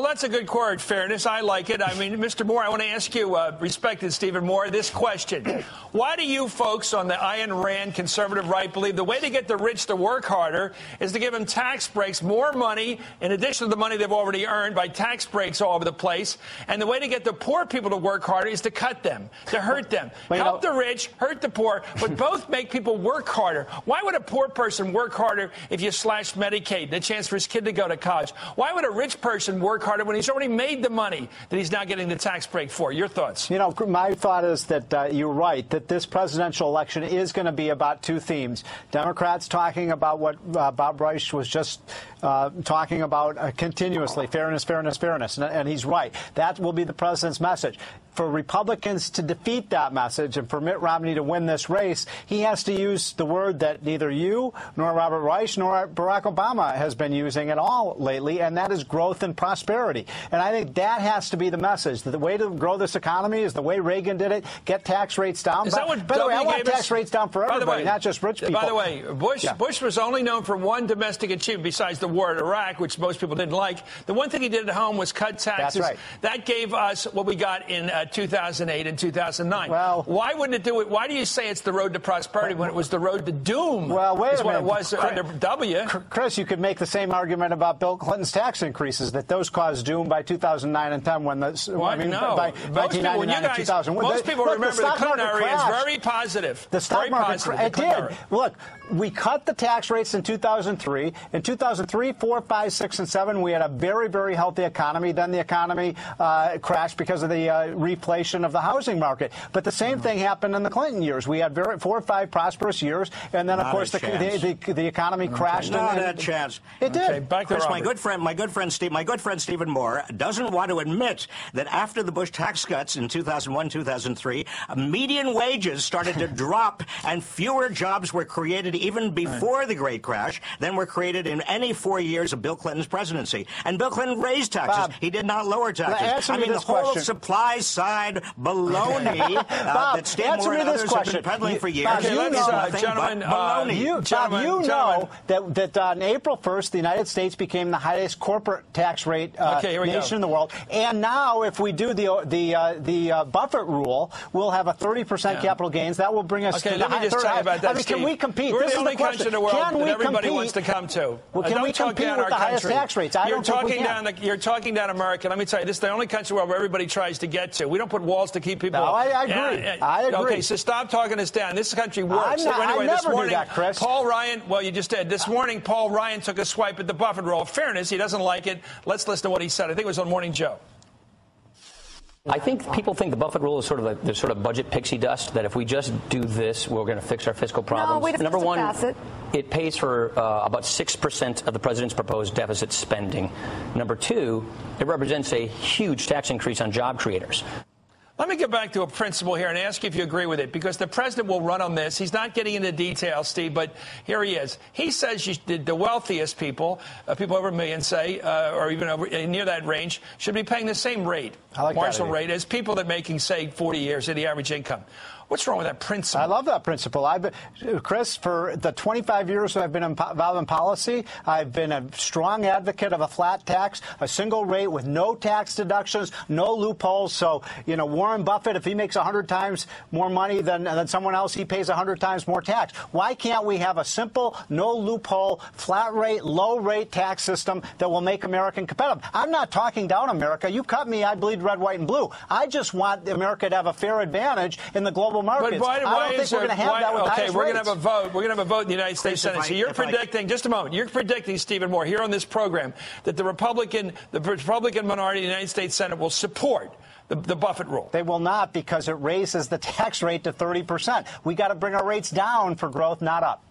Well, that's a good word, fairness. I like it. I mean, Mr. Moore, I want to ask you, respected Stephen Moore, this question. Why do you folks on the Ayn Rand conservative right believe the way to get the rich to work harder is to give them tax breaks, more money, in addition to the money they've already earned by tax breaks all over the place, and the way to get the poor people to work harder is to cut them, to hurt them. Help the rich, hurt the poor, but both make people work harder. Why would a poor person work harder if you slash Medicaid, the chance for his kid to go to college? Why would a rich person work harder when he's already made the money that he's now getting the tax break for? Your thoughts? You know, my thought is that you're right, that this presidential election is going to be about two themes. Democrats talking about what Bob Reich was just talking about continuously, fairness, fairness, fairness, and he's right. That will be the president's message. For Republicans to defeat that message and for Mitt Romney to win this race, he has to use the word that neither you nor Robert Reich nor Barack Obama has been using at all lately, and that is growth and prosperity. And I think that has to be the message, that the way to grow this economy is the way Reagan did it, get tax rates down. Is that what by the way, I want tax rates down for everybody, not just rich people. By the way, Bush was only known for one domestic achievement besides the war in Iraq, which most people didn't like. The one thing he did at home was cut taxes. That's right. That gave us what we got in 2008 and 2009. Well, why wouldn't it do it? Why do you say it's the road to prosperity when it was the road to doom? Well, wait a minute. What it was under W. Chris, you could make the same argument about Bill Clinton's tax increases, that those caused doom by 2009 and 10 when the by 1999 and 2000. Most people remember the Clinton area is very positive. The stock market it did. Look, we cut the tax rates in 2003. In 2003, 4, 5, 6, and 7, we had a very, very healthy economy. Then the economy crashed because of the reflation of the housing market. But the same thing happened in the Clinton years. We had 4 or 5 prosperous years, and then, of course, the economy crashed. Not a chance. It did. Okay, back to Chris, Robert. my good friend Stephen Moore doesn't want to admit that after the Bush tax cuts in 2001, 2003, median wages started to drop, and fewer jobs were created even before the Great Crash than were created in any 4 years of Bill Clinton's presidency. And Bill Clinton raised taxes. Bob, he did not lower taxes. I mean, the whole supply side baloney that Steve Moore and others have been peddling for years. Bob, is nothing but baloney. You know that on April 1st, the United States became the highest corporate tax rate nation in the world. And now, if we do the Buffett rule, we'll have a 30% capital gains. That will bring us to the let me just tell you about that, Steve. Can we compete? We're this the only country in the world that everybody wants to come to. Well, can we compete with the highest tax rates? You're talking down America. Let me tell you, this is the only country where everybody tries to get to. We don't put walls to keep people. No, I agree. I agree. Okay, so stop talking us down. This country works. I never do that, Chris. Paul Ryan, well, you just did. This morning, Paul Ryan took a swipe at the Buffett rule. Fairness, he doesn't like it. Let's listen to what he said. I think it was on Morning Joe. I think people think the Buffett rule is sort of budget pixie dust, that if we just do this, we're going to fix our fiscal problems. No, Number one, it pays for about 6% of the president's proposed deficit spending. Number two, it represents a huge tax increase on job creators. Let me get back to a principle here and ask you if you agree with it, because the president will run on this. He's not getting into details, Steve, but here he is. He says the wealthiest people, people over $1 million, say, or even over near that range, should be paying the same rate, marginal rate, as people that are making, say, 40 years of the average income. What's wrong with that principle? I love that principle. Chris, for the 25 years I've been involved in policy, I've been a strong advocate of a flat tax, a single rate with no tax deductions, no loopholes. So, you know, Warren Buffett, if he makes 100 times more money than someone else, he pays 100 times more tax. Why can't we have a simple, no loophole, flat rate, low rate tax system that will make America competitive? I'm not talking down America. You cut me, I bleed red, white, and blue. I just want America to have a fair advantage in the global markets. But why I don't think we're going to have that with okay, we're going to have a vote. We're going to have a vote in the United States Senate. So you're predicting, just a moment, you're predicting, Stephen Moore, here on this program, that the Republican minority in the United States Senate will support the Buffett rule. They will not, because it raises the tax rate to 30%. We got to bring our rates down for growth, not up.